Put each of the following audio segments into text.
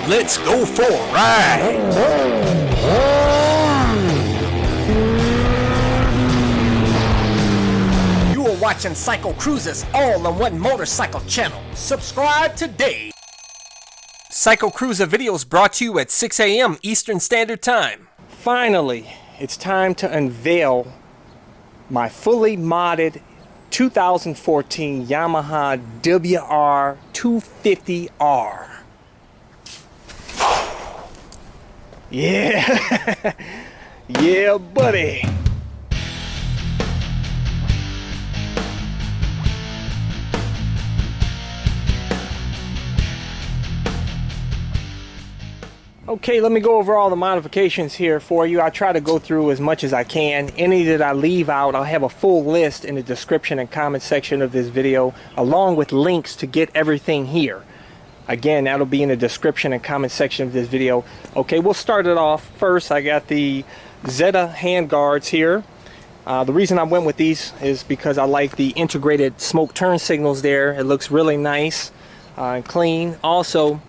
Let's go for a ride! You are watching CycleCruza's all-in-one motorcycle channel. Subscribe today! CycleCruza videos brought to you at 6 a.m. Eastern Standard Time. Finally, it's time to unveil my fully modded 2014 Yamaha WR250r. Yeah, yeah, buddy. Okay, let me go over all the modifications here for you. I try to go through as much as I can. Any that I leave out, I'll have a full list in the description and comment section of this video, along with links to get everything here. Again, that'll be in the description and comment section of this video. Okay, we'll start it off. First, I got the Zeta handguards here. The reason I went with these is because I like the integrated smoke turn signals there. It looks really nice and clean. Also,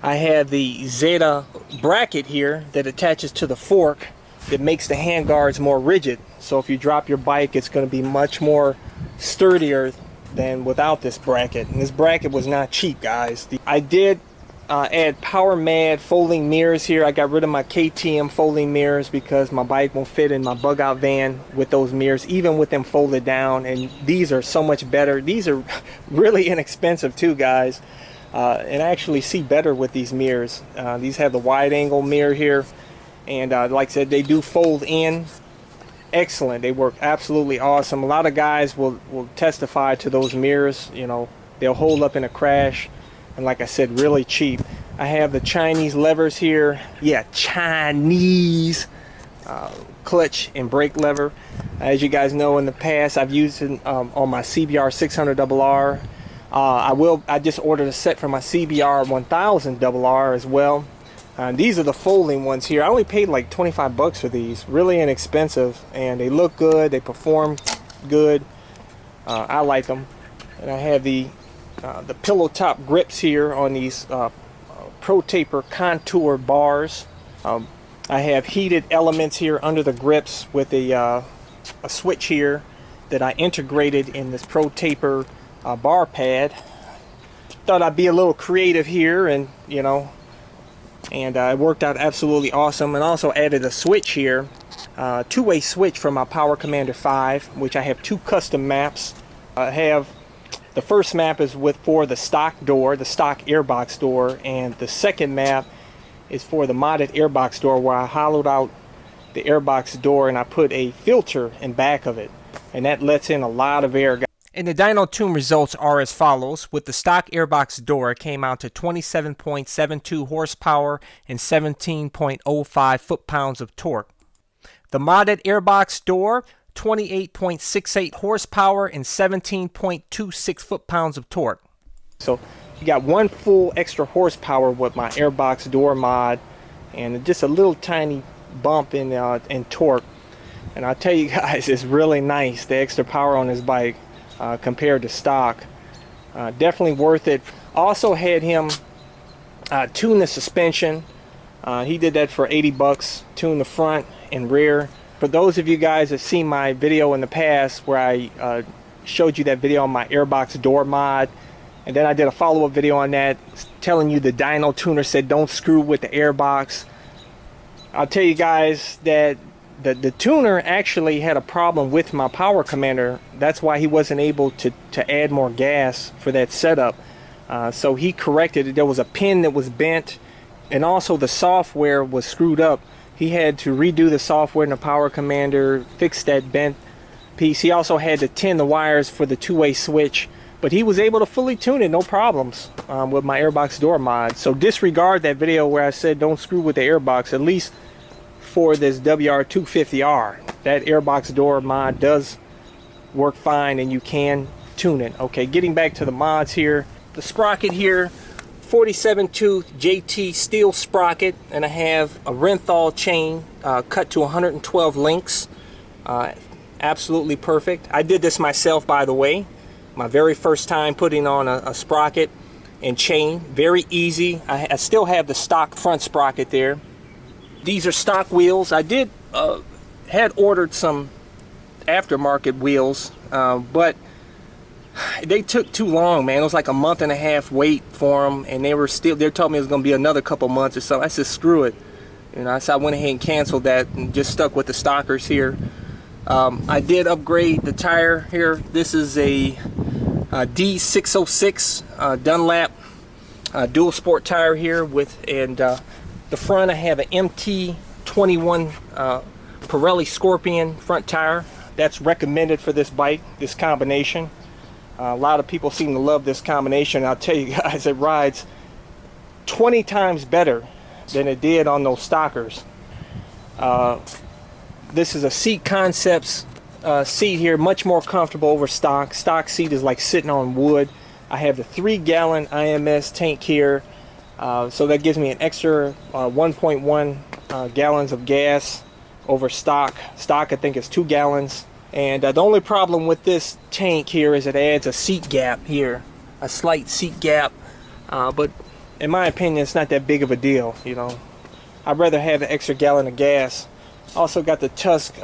I have the Zeta bracket here that attaches to the fork that makes the handguards more rigid. So if you drop your bike, it's going to be much more sturdier than without this bracket. And this bracket was not cheap, guys. I did add Power Mad folding mirrors here. I got rid of my KTM folding mirrors because my bike won't fit in my bug out van with those mirrors, even with them folded down. And these are so much better. These are really inexpensive too, guys. And I actually see better with these mirrors. These have the wide angle mirror here, and like I said, they do fold in. Excellent. They work absolutely awesome. A lot of guys will testify to those mirrors. You know, they'll hold up in a crash, and like I said, really cheap. I have the Chinese levers here. Yeah, Chinese clutch and brake lever. As you guys know, in the past I've used it on my CBR 600rr. I just ordered a set for my CBR 1000rr as well. These are the folding ones here. I only paid like 25 bucks for these. Really inexpensive, and they look good. They perform good. I like them. And I have the pillow top grips here on these Pro Taper contour bars. I have heated elements here under the grips with a switch here that I integrated in this Pro Taper bar pad. Thought I'd be a little creative here, and you know, and it worked out absolutely awesome. And also added a switch here, two-way switch for my Power Commander 5, which I have two custom maps. I have the first map is for the stock door, the stock airbox door, and the second map is for the modded airbox door, where I hollowed out the airbox door and I put a filter in back of it, and that lets in a lot of air. And the Dyno Tuner results are as follows. With the stock airbox door, it came out to 27.72 horsepower and 17.05 foot-pounds of torque. The modded airbox door, 28.68 horsepower and 17.26 foot-pounds of torque. So you got one full extra horsepower with my airbox door mod, and just a little tiny bump in torque. And I'll tell you guys, it's really nice, the extra power on this bike. Compared to stock. Definitely worth it. Also had him tune the suspension. He did that for 80 bucks. Tune the front and rear. For those of you guys that seen my video in the past where I showed you that video on my airbox door mod, and then I did a follow-up video on that telling you the Dyno Tuner said don't screw with the airbox. I'll tell you guys that the tuner actually had a problem with my Power Commander. That's why he wasn't able to add more gas for that setup. So he corrected it. There was a pin that was bent, and also the software was screwed up. He had to redo the software in the Power Commander, fix that bent piece. He also had to tin the wires for the two-way switch, but he was able to fully tune it, no problems, with my airbox door mod. So disregard that video where I said don't screw with the airbox, at least for this WR250r. That airbox door mod does work fine, and you can tune it. Okay, getting back to the mods here. The sprocket here, 47 tooth JT steel sprocket, and I have a Renthal chain cut to 112 links. Absolutely perfect. I did this myself, by the way. My very first time putting on a sprocket. and chain. Very easy. I still have the stock front sprocket there. These are stock wheels. I did had ordered some aftermarket wheels, but they took too long, man. It was like a month and a half wait for them, and they told me it was going to be another couple months or so. I said, screw it. You know, so I went ahead and canceled that and just stuck with the stockers here. I did upgrade the tire here. This is a D606 Dunlap dual sport tire here the front I have an MT21 Pirelli Scorpion front tire. That's recommended for this bike, this combination. A lot of people seem to love this combination. I'll tell you guys, it rides 20 times better than it did on those stockers. This is a Seat Concepts seat here, much more comfortable over stock. Stock seat is like sitting on wood. I have the 3-gallon IMS tank here, so that gives me an extra 1.1 gallons of gas over stock. Stock I think is 2 gallons. And the only problem with this tank here is it adds a seat gap here, a slight seat gap, but in my opinion it's not that big of a deal. You know, I'd rather have an extra gallon of gas. Also got the Tusk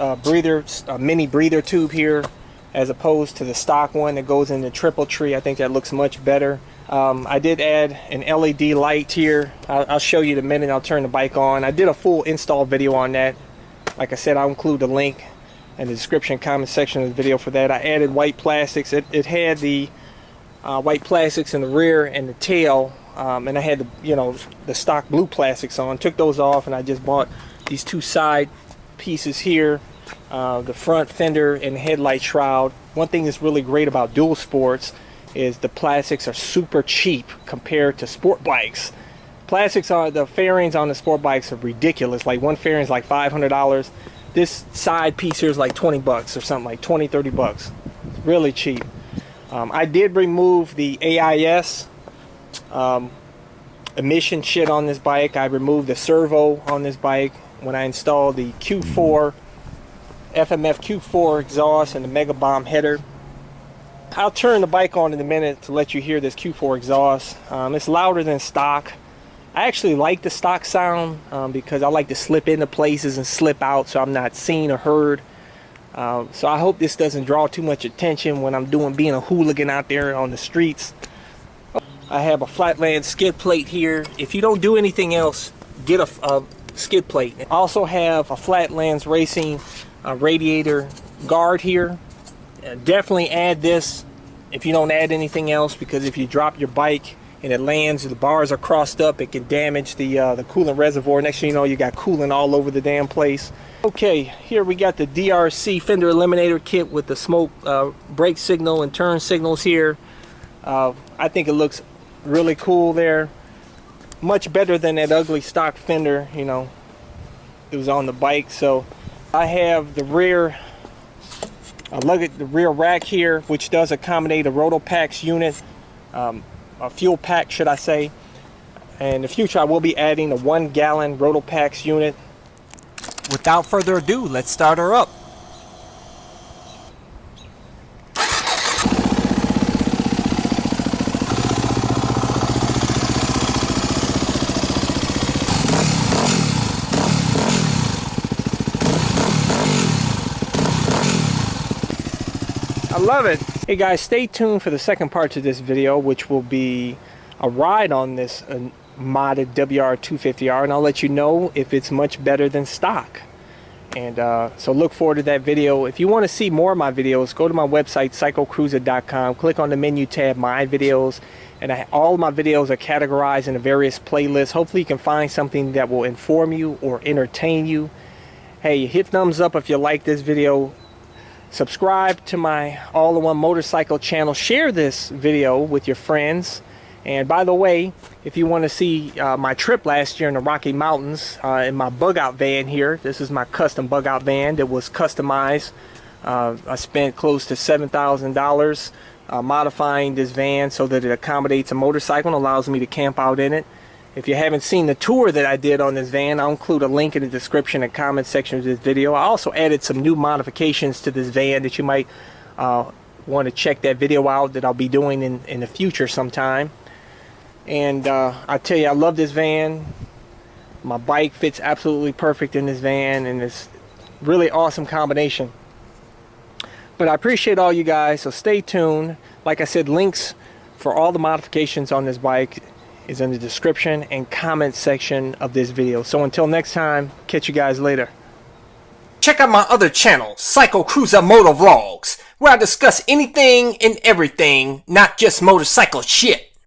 mini breather tube here, as opposed to the stock one that goes in the triple tree. I think that looks much better. I did add an LED light here. I'll show you in a minute. I'll turn the bike on. I did a full install video on that. Like I said, I'll include the link in the description comment section of the video for that. I added white plastics. It had the white plastics in the rear and the tail, and I had the stock blue plastics on. Took those off, and I just bought these two side pieces here, the front fender and headlight shroud. One thing that's really great about dual sports is the plastics are super cheap compared to sport bikes. Plastics on the fairings on the sport bikes are ridiculous. Like one fairing is like $500. This side piece here is like 20 bucks or something, like 20-30 bucks. It's really cheap. I did remove the AIS emission shit on this bike. I removed the servo on this bike when I installed the Q4 FMF Q4 exhaust and the Mega Bomb header. I'll turn the bike on in a minute to let you hear this Q4 exhaust. It's louder than stock. I actually like the stock sound because I like to slip into places and slip out so I'm not seen or heard. So I hope this doesn't draw too much attention when I'm being a hooligan out there on the streets. I have a Flatland skid plate here. If you don't do anything else, get a skid plate. I also have a Flatlands Racing Radiator Guard here. Definitely add this if you don't add anything else, because if you drop your bike and it lands, the bars are crossed up, it can damage the coolant reservoir. Next thing you know, you got coolant all over the damn place. Okay, here we got the DRC fender eliminator kit with the smoke brake signal and turn signals here. I think it looks really cool there. Much better than that ugly stock fender, you know, it was on the bike. So I have the rear the rear rack here, which does accommodate a Rotopax unit, a fuel pack should I say. And in the future I will be adding a 1-gallon Rotopax unit. Without further ado, let's start her up. I love it. Hey guys, stay tuned for the second part of this video, which will be a ride on this modded WR250r, and I'll let you know if it's much better than stock. And so look forward to that video. If you want to see more of my videos, go to my website CycleCruza.com, click on the menu tab, my videos, and all of my videos are categorized into various playlists. Hopefully you can find something that will inform you or entertain you. Hey, hit thumbs up if you like this video. Subscribe to my all-in-one motorcycle channel. Share this video with your friends. And by the way, if you want to see my trip last year in the Rocky Mountains in my bug-out van here, this is my custom bug-out van that was customized. I spent close to $7,000 modifying this van so that it accommodates a motorcycle and allows me to camp out in it. If you haven't seen the tour that I did on this van, I'll include a link in the description and comment section of this video. I also added some new modifications to this van that you might want to check that video out that I'll be doing in the future sometime. And I tell you, I love this van. My bike fits absolutely perfect in this van, and it's really awesome combination. But I appreciate all you guys, so stay tuned. Like I said, links for all the modifications on this bike is in the description and comment section of this video. So until next time, catch you guys later. Check out my other channel, CycleCruza Motovlogs, where I discuss anything and everything, not just motorcycle shit.